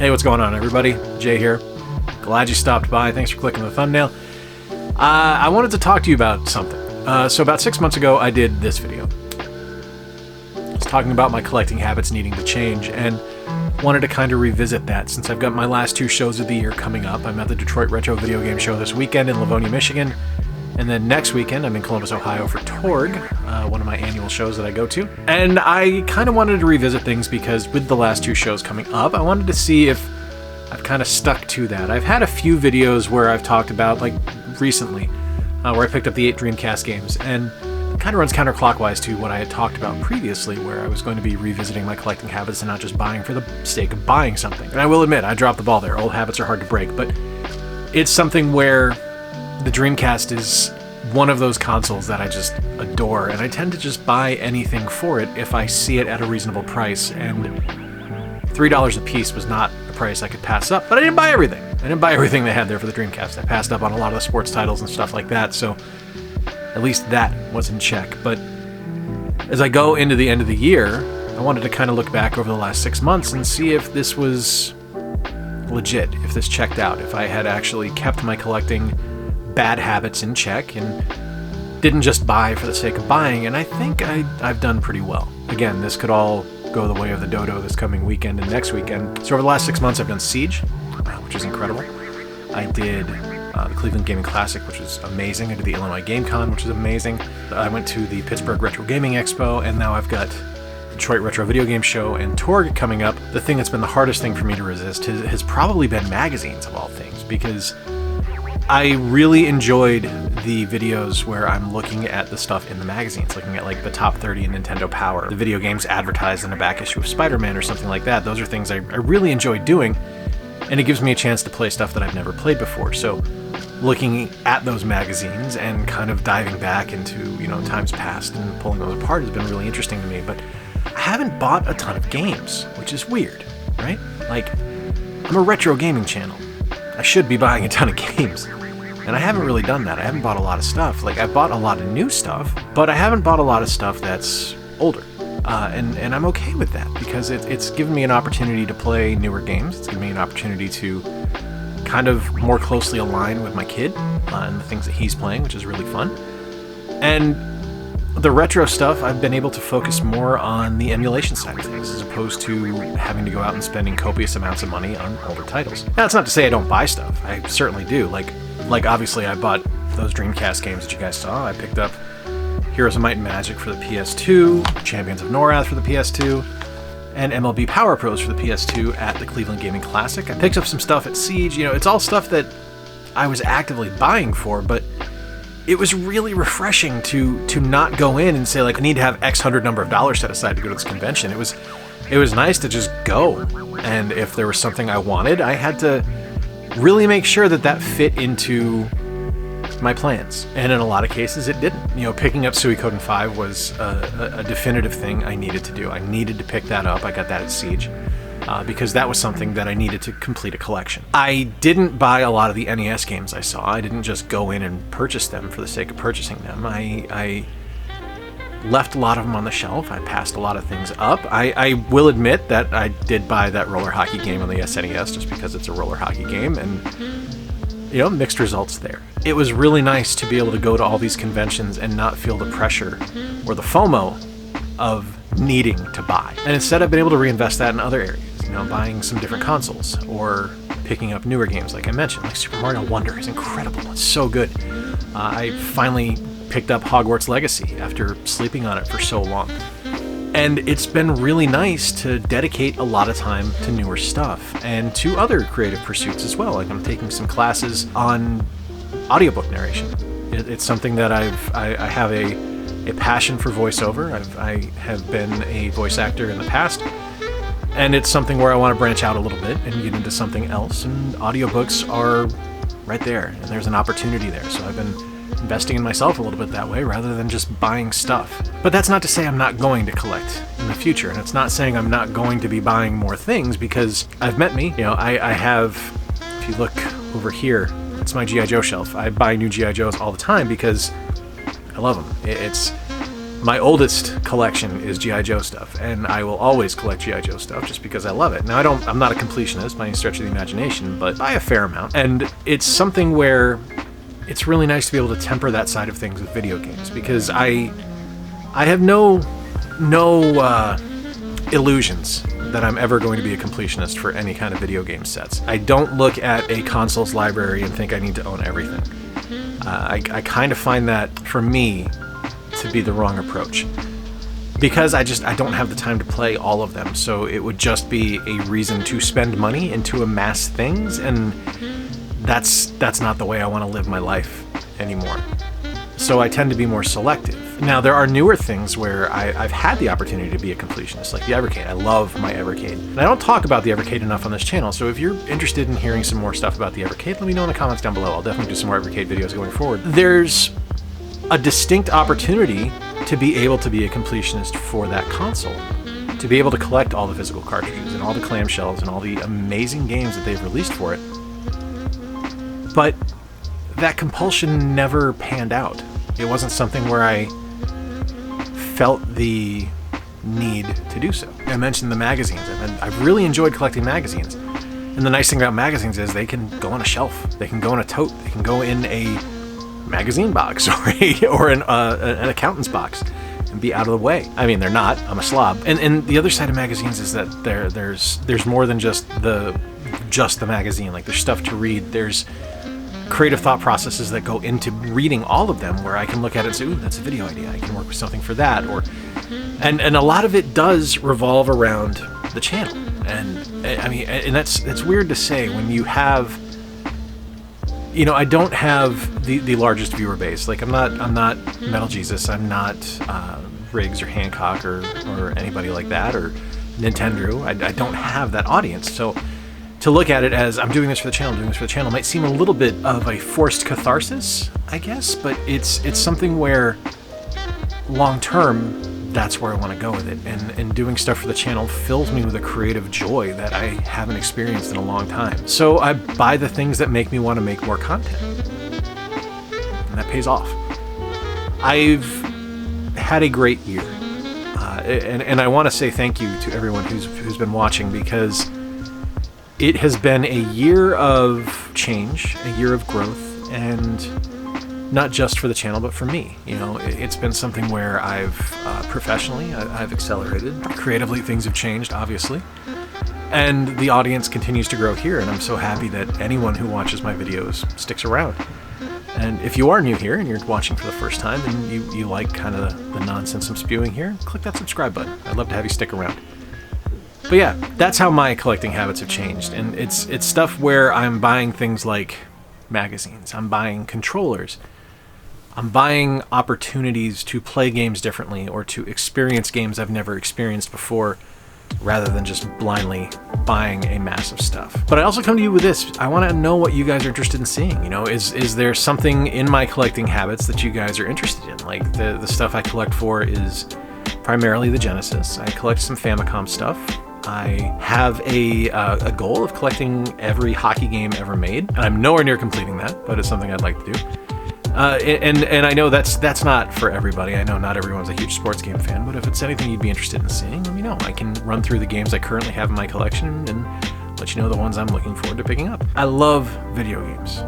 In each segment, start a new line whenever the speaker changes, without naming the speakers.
Hey, what's going on, everybody? Jay here. Glad you stopped by. Thanks for clicking the thumbnail. I wanted to talk to you about something. So about 6 months ago, I did this video. I was talking about my collecting habits needing to change, and wanted to kind of revisit that since I've got my last two shows of the year coming up. I'm at the Detroit Retro Video Game Show this weekend in Livonia, Michigan. And then next weekend, I'm in Columbus, Ohio for Torg, one of my annual shows that I go to. And I kind of wanted to revisit things because with the last two shows coming up, I wanted to see if I've kind of stuck to that. I've had a few videos where I've talked about, like recently, where I picked up the 8 Dreamcast games, and it kind of runs counterclockwise to what I had talked about previously, where I was going to be revisiting my collecting habits and not just buying for the sake of buying something. And I will admit, I dropped the ball there. Old habits are hard to break, but it's something where the Dreamcast is one of those consoles that I just adore, and I tend to just buy anything for it if I see it at a reasonable price, and $3 a piece was not a price I could pass up, but I didn't buy everything. I didn't buy everything they had there for the Dreamcast. I passed up on a lot of the sports titles and stuff like that, so at least that was in check. But as I go into the end of the year, I wanted to kind of look back over the last 6 months and see if this was legit, if this checked out, if I had actually kept my collecting bad habits in check and didn't just buy for the sake of buying, and I think I've done pretty well. Again, this could all go the way of the dodo this coming weekend and next weekend. So over the last 6 months, I've done Siege, which is incredible. I did the Cleveland Gaming Classic, which is amazing. I did the Illinois Game Con, which is amazing. I went to the Pittsburgh Retro Gaming Expo, and now I've got Detroit Retro Video Game Show and Torg coming up. The thing that's been the hardest thing for me to resist has probably been magazines, of all things, because I really enjoyed the videos where I'm looking at the stuff in the magazines, looking at like the top 30 in Nintendo Power, the video games advertised in a back issue of Spider-Man or something like that. Those are things I really enjoy doing, and it gives me a chance to play stuff that I've never played before. So looking at those magazines and kind of diving back into, times past and pulling those apart has been really interesting to me. But I haven't bought a ton of games, which is weird, right? Like, I'm a retro gaming channel. I should be buying a ton of games, and I haven't really done that. I haven't bought a lot of stuff. Like, I've bought a lot of new stuff, but I haven't bought a lot of stuff that's older. And I'm okay with that, because it's given me an opportunity to play newer games. It's given me an opportunity to kind of more closely align with my kid and the things that he's playing, which is really fun. And the retro stuff, I've been able to focus more on the emulation side of things, as opposed to having to go out and spending copious amounts of money on older titles. Now, that's not to say I don't buy stuff. I certainly do. Like obviously, I bought those Dreamcast games that you guys saw. I picked up Heroes of Might and Magic for the PS2, Champions of Norath for the PS2, and MLB Power Pros for the PS2 at the Cleveland Gaming Classic. I picked up some stuff at Siege. It's all stuff that I was actively buying for, but it was really refreshing to not go in and say, like, I need to have X hundred number of dollars set aside to go to this convention. It was nice to just go, and if there was something I wanted, I had to really make sure that fit into my plans. And in a lot of cases, it didn't. Picking up Suikoden 5 was a definitive thing I needed to do. I needed to pick that up. I got that at Siege. Because that was something that I needed to complete a collection. I didn't buy a lot of the NES games I saw. I didn't just go in and purchase them for the sake of purchasing them. I left a lot of them on the shelf. I passed a lot of things up. I will admit that I did buy that roller hockey game on the SNES just because it's a roller hockey game, and mixed results there. It was really nice to be able to go to all these conventions and not feel the pressure or the FOMO of needing to buy. And instead, I've been able to reinvest that in other areas. Buying some different consoles or picking up newer games, like I mentioned. Like Super Mario Wonder is incredible. It's so good. I finally picked up Hogwarts Legacy after sleeping on it for so long. And it's been really nice to dedicate a lot of time to newer stuff and to other creative pursuits as well. Like, I'm taking some classes on audiobook narration. It's something that I have a passion for voiceover. I have been a voice actor in the past, and it's something where I want to branch out a little bit and get into something else, and audiobooks are right there, and there's an opportunity there. So I've been investing in myself a little bit that way rather than just buying stuff. But that's not to say I'm not going to collect in the future, and it's not saying I'm not going to be buying more things, because I've met me. I have, if you look over here, it's my G.I. Joe shelf. I buy new G.I. Joes all the time because I love them. My oldest collection is G.I. Joe stuff, and I will always collect G.I. Joe stuff just because I love it. Now, I'm not a completionist by any stretch of the imagination, but by a fair amount. And it's something where it's really nice to be able to temper that side of things with video games, because I have no illusions that I'm ever going to be a completionist for any kind of video game sets. I don't look at a console's library and think I need to own everything. I kind of find that, for me, to be the wrong approach, because I don't have the time to play all of them. So it would just be a reason to spend money and to amass things, and that's not the way I want to live my life anymore. So I tend to be more selective. Now, there are newer things where I've had the opportunity to be a completionist, like the Evercade. I love my Evercade. And I don't talk about the Evercade enough on this channel, so if you're interested in hearing some more stuff about the Evercade, let me know in the comments down below. I'll definitely do some more Evercade videos going forward. There's a distinct opportunity to be able to be a completionist for that console, to be able to collect all the physical cartridges and all the clamshells and all the amazing games that they've released for it. But that compulsion never panned out. It wasn't something where I felt the need to do so. I mentioned the magazines, and I've really enjoyed collecting magazines. And the nice thing about magazines is they can go on a shelf, they can go in a tote, they can go in a magazine box or an accountant's box and be out of the way. I mean, they're not. I'm a slob. And the other side of magazines is that there's more than just the magazine. Like, there's stuff to read. There's creative thought processes that go into reading all of them, where I can look at it and say, ooh, that's a video idea. I can work with something for that. And a lot of it does revolve around the channel. And I mean, and that's weird to say when you have, you know, I don't have the largest viewer base. Like, I'm not Metal Jesus. I'm not Riggs or Hancock or anybody like that, or Nintendo. I don't have that audience. So to look at it as I'm doing this for the channel, might seem a little bit of a forced catharsis, I guess. But it's something where long term, that's where I want to go with it. And doing stuff for the channel fills me with a creative joy that I haven't experienced in a long time. So I buy the things that make me want to make more content. And that pays off. I've had a great year. And I want to say thank you to everyone who's been watching, because it has been a year of change, a year of growth, and not just for the channel, but for me. You know, it's been something where I've professionally, I've accelerated. Creatively, things have changed, obviously. And the audience continues to grow here, and I'm so happy that anyone who watches my videos sticks around. And if you are new here and you're watching for the first time and you like kind of the nonsense I'm spewing here, click that subscribe button. I'd love to have you stick around. But yeah, that's how my collecting habits have changed. And it's stuff where I'm buying things like magazines, I'm buying controllers, I'm buying opportunities to play games differently or to experience games I've never experienced before, rather than just blindly buying a mass of stuff. But I also come to you with this. I want to know what you guys are interested in seeing. You know, is there something in my collecting habits that you guys are interested in? Like, the stuff I collect for is primarily the Genesis. I collect some Famicom stuff. I have a goal of collecting every hockey game ever made, and I'm nowhere near completing that, but it's something I'd like to do. And I know that's not for everybody. I know not everyone's a huge sports game fan, but if it's anything you'd be interested in seeing, let me know. I can run through the games I currently have in my collection and let you know the ones I'm looking forward to picking up. I love video games,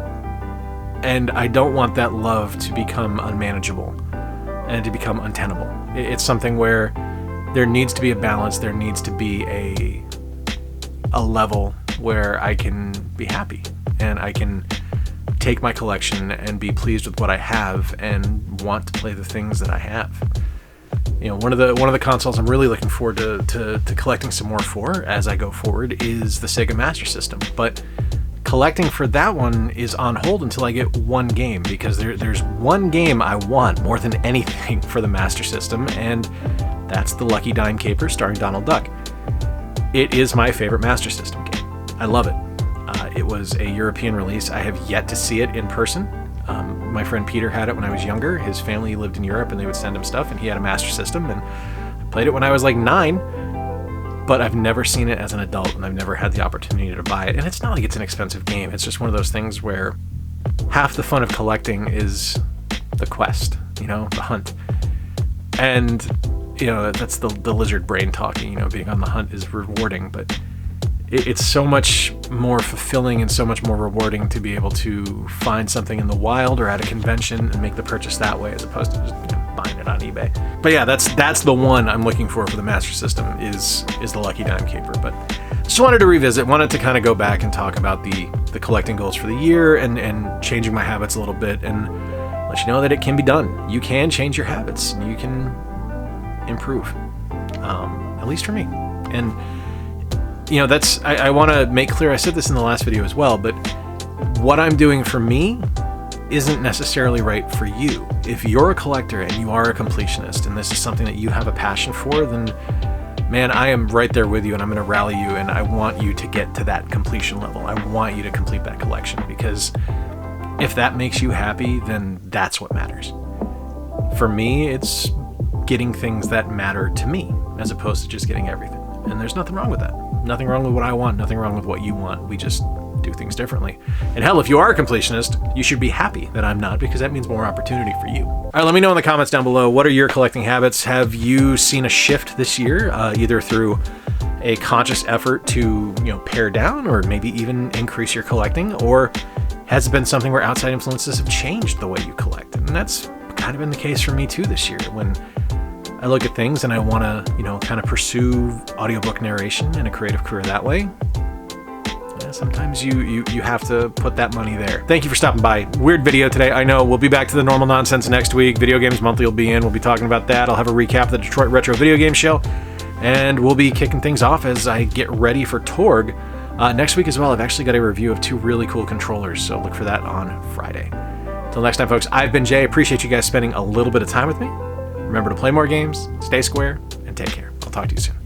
and I don't want that love to become unmanageable and to become untenable. It's something where there needs to be a balance. There needs to be a level where I can be happy and I can take my collection and be pleased with what I have and want to play the things that I have. You know, one of the consoles I'm really looking forward to collecting some more for as I go forward is the Sega Master System. But collecting for that one is on hold until I get one game, because there's one game I want more than anything for the Master System, and that's the Lucky Dime Caper starring Donald Duck. It is my favorite Master System game. I love it. It was a European release. I have yet to see it in person. My friend Peter had it when I was younger. His family lived in Europe and they would send him stuff, and he had a Master System, and I played it when I was like 9, but I've never seen it as an adult, and I've never had the opportunity to buy it. And it's not like it's an expensive game. It's just one of those things where half the fun of collecting is the quest, you know, the hunt. And, you know, that's the lizard brain talking, you know, being on the hunt is rewarding, but it's so much more fulfilling and so much more rewarding to be able to find something in the wild or at a convention and make the purchase that way, as opposed to just, you know, buying it on eBay. But yeah, that's the one I'm looking for the Master System is the Lucky Dime Caper. But just wanted to revisit, wanted to kind of go back and talk about the collecting goals for the year and changing my habits a little bit, and let you know that it can be done. You can change your habits. You can improve, at least for me. And you know, that's, I want to make clear, I said this in the last video as well, but what I'm doing for me isn't necessarily right for you. If you're a collector and you are a completionist and this is something that you have a passion for, then man, I am right there with you, and I'm going to rally you, and I want you to get to that completion level. I want you to complete that collection, because if that makes you happy, then that's what matters. For me, it's getting things that matter to me as opposed to just getting everything. And there's nothing wrong with that. Nothing wrong with what I want, nothing wrong with what you want. We just do things differently. And hell, if you are a completionist, you should be happy that I'm not, because that means more opportunity for you. All right, let me know in the comments down below, what are your collecting habits? Have you seen a shift this year, either through a conscious effort to, you know, pare down or maybe even increase your collecting, or has it been something where outside influences have changed the way you collect? And that's kind of been the case for me too this year. When I look at things and I want to, you know, kind of pursue audiobook narration and a creative career that way, yeah, sometimes you have to put that money there. Thank you for stopping by. Weird video today, I know. We'll be back to the normal nonsense next week. Video Games Monthly will be in. We'll be talking about that. I'll have a recap of the Detroit Retro Video Game Show, and we'll be kicking things off as I get ready for Torg. Next week as well, I've actually got a review of 2 really cool controllers, so look for that on Friday. Till next time, folks, I've been Jay. Appreciate you guys spending a little bit of time with me. Remember to play more games, stay square, and take care. I'll talk to you soon.